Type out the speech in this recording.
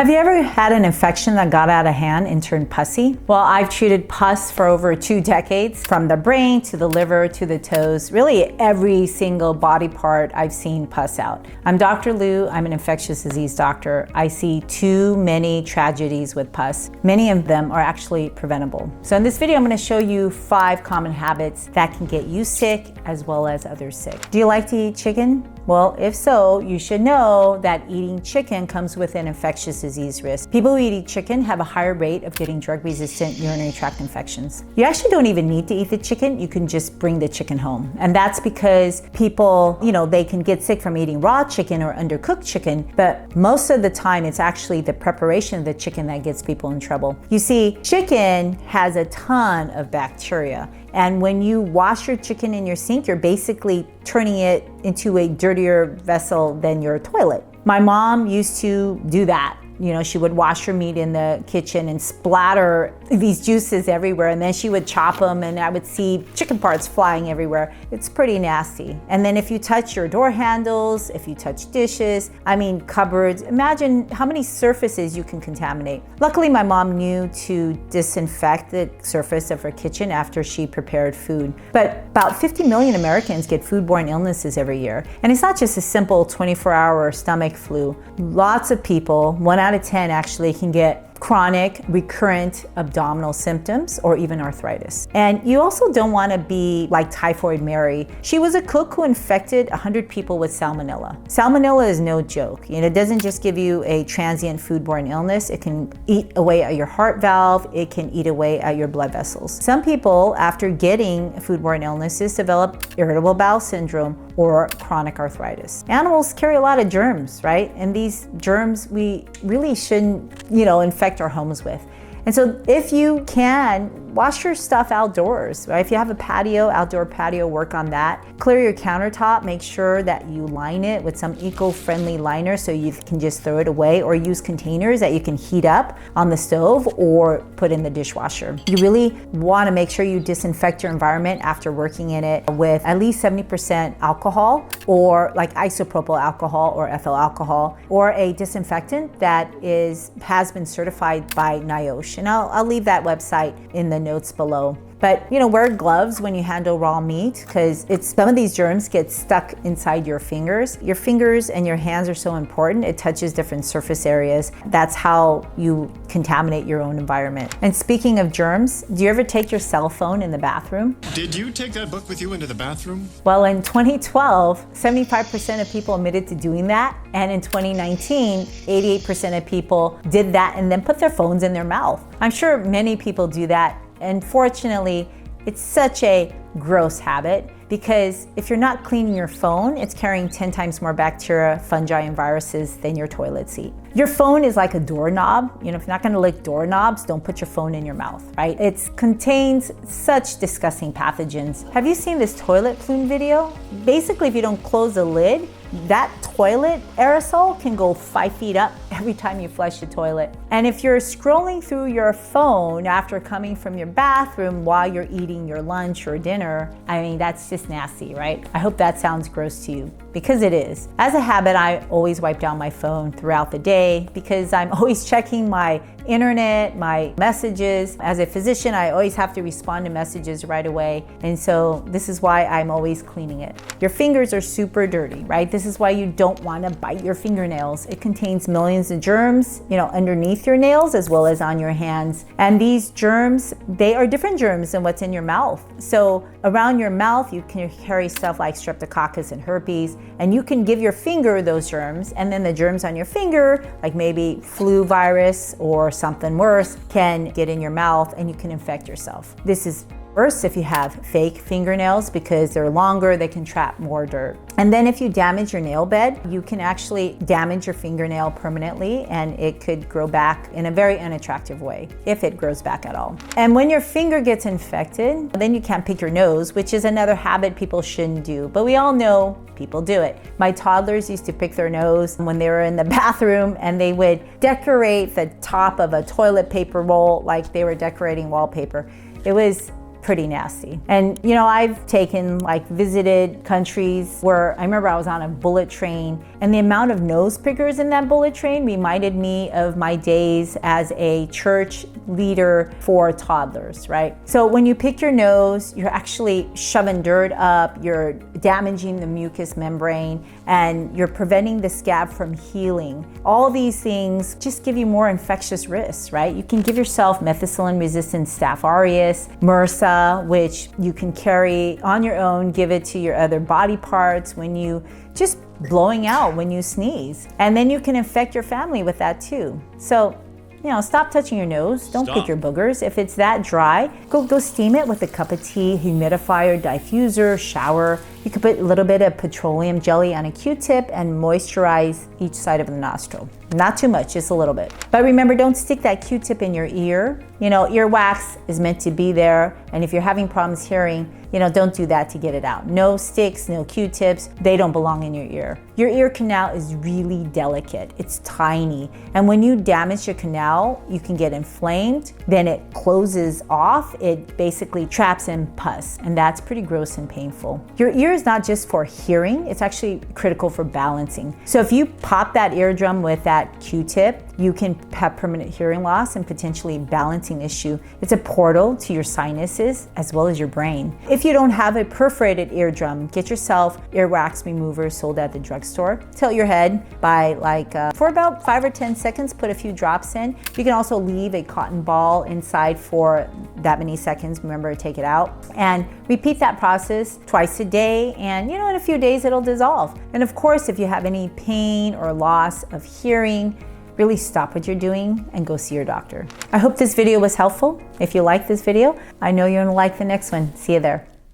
Have you ever had an infection that got out of hand and turned pussy? Well, I've treated pus for over 2 decades, from the brain to the liver to the toes. Really every single body part I've seen pus out. I'm Dr. Lou, I'm an infectious disease doctor. I see too many tragedies with pus. Many of them are actually preventable. So in this video, I'm going to show you 5 common habits that can get you sick as well as others sick. Do you like to eat chicken? Well, if so, you should know that eating chicken comes with an infectious disease risk. People who eat chicken have a higher rate of getting drug-resistant urinary tract infections. You actually don't even need to eat the chicken. You can just bring the chicken home. And that's because people, they can get sick from eating raw chicken or undercooked chicken, but most of the time it's actually the preparation of the chicken that gets people in trouble. You see, chicken has a ton of bacteria. And when you wash your chicken in your sink, you're basically turning it into a dirtier vessel than your toilet. My mom used to do that. She would wash her meat in the kitchen and splatter these juices everywhere, and then she would chop them and I would see chicken parts flying everywhere. It's pretty nasty. And then if you touch your door handles, if you touch dishes, cupboards, imagine how many surfaces you can contaminate. Luckily, my mom knew to disinfect the surface of her kitchen after she prepared food. But about 50 million Americans get foodborne illnesses every year. And it's not just a simple 24-hour stomach flu. Lots of people, 1 out of 10 actually, can get chronic, recurrent abdominal symptoms or even arthritis. And you also don't want to be like Typhoid Mary. She was a cook who infected 100 people with Salmonella. Salmonella is no joke. It doesn't just give you a transient foodborne illness. It can eat away at your heart valve. It can eat away at your blood vessels. Some people, after getting foodborne illnesses, develop irritable bowel syndrome or chronic arthritis. Animals carry a lot of germs, right? And these germs we really shouldn't, infect our homes with. And so if you can, wash your stuff outdoors, right? If you have a patio, outdoor patio, work on that. Clear your countertop, make sure that you line it with some eco-friendly liner so you can just throw it away, or use containers that you can heat up on the stove or put in the dishwasher. You really want to make sure you disinfect your environment after working in it with at least 70% alcohol, or like isopropyl alcohol or ethyl alcohol, or a disinfectant that has been certified by NIOSH. And I'll leave that website in the notes below. But wear gloves when you handle raw meat, because some of these germs get stuck inside your fingers. Your fingers and your hands are so important. It touches different surface areas. That's how you contaminate your own environment. And speaking of germs, do you ever take your cell phone in the bathroom? Did you take that book with you into the bathroom? Well, in 2012, 75% of people admitted to doing that. And in 2019, 88% of people did that and then put their phones in their mouth. I'm sure many people do that. And fortunately, it's such a gross habit, because if you're not cleaning your phone, it's carrying 10 times more bacteria, fungi, and viruses than your toilet seat. Your phone is like a doorknob. If you're not gonna lick doorknobs, don't put your phone in your mouth, right? It contains such disgusting pathogens. Have you seen this toilet plume video? Basically, if you don't close the lid, that toilet aerosol can go 5 feet up every time you flush the toilet. And if you're scrolling through your phone after coming from your bathroom while you're eating your lunch or dinner, that's just nasty, right? I hope that sounds gross to you, because it is. As a habit, I always wipe down my phone throughout the day, because I'm always checking my internet, my messages. As a physician, I always have to respond to messages right away. And so this is why I'm always cleaning it. Your fingers are super dirty, right? This is why you don't want to bite your fingernails. It contains millions of germs, underneath your nails as well as on your hands. And these germs, they are different germs than what's in your mouth. So around your mouth, you can carry stuff like streptococcus and herpes, and you can give your finger those germs, and then the germs on your finger, like maybe flu virus or something worse, can get in your mouth and you can infect yourself. This is worse if you have fake fingernails, because they're longer, they can trap more dirt. And then if you damage your nail bed, you can actually damage your fingernail permanently, and it could grow back in a very unattractive way, if it grows back at all. And when your finger gets infected, then you can't pick your nose, which is another habit people shouldn't do. But we all know people do it. My toddlers used to pick their nose when they were in the bathroom, and they would decorate the top of a toilet paper roll like they were decorating wallpaper. It was pretty nasty. And you know, I've visited countries where I remember I was on a bullet train, and the amount of nose pickers in that bullet train reminded me of my days as a church leader for toddlers, right? So when you pick your nose, you're actually shoving dirt up, you're damaging the mucous membrane, and you're preventing the scab from healing. All these things just give you more infectious risks, right? You can give yourself methicillin-resistant Staph aureus, MRSA, which you can carry on your own, give it to your other body parts when you just blowing out when you sneeze. And then you can infect your family with that too. So, you know, stop touching your nose. Don't pick your boogers. If it's that dry, go steam it with a cup of tea, humidifier, diffuser, shower. You could put a little bit of petroleum jelly on a Q-tip and moisturize each side of the nostril. Not too much, just a little bit. But remember, don't stick that Q-tip in your ear. You know, earwax is meant to be there. And if you're having problems hearing, you know, don't do that to get it out. No sticks, no Q-tips, they don't belong in your ear. Your ear canal is really delicate. It's tiny. And when you damage your canal, you can get inflamed, then it closes off. It basically traps in pus, and that's pretty gross and painful. Your ear is not just for hearing, it's actually critical for balancing. So if you pop that eardrum with that Q-tip, you can have permanent hearing loss and potentially balancing issue. It's a portal to your sinuses as well as your brain. If you don't have a perforated eardrum, get yourself earwax remover sold at the drugstore. Tilt your head by for about 5 or 10 seconds, put a few drops in. You can also leave a cotton ball inside for that many seconds. Remember to take it out. And repeat that process twice a day, and you know, in a few days it'll dissolve. And of course, if you have any pain or loss of hearing, really stop what you're doing and go see your doctor. I hope this video was helpful. If you like this video, I know you're gonna like the next one. See you there.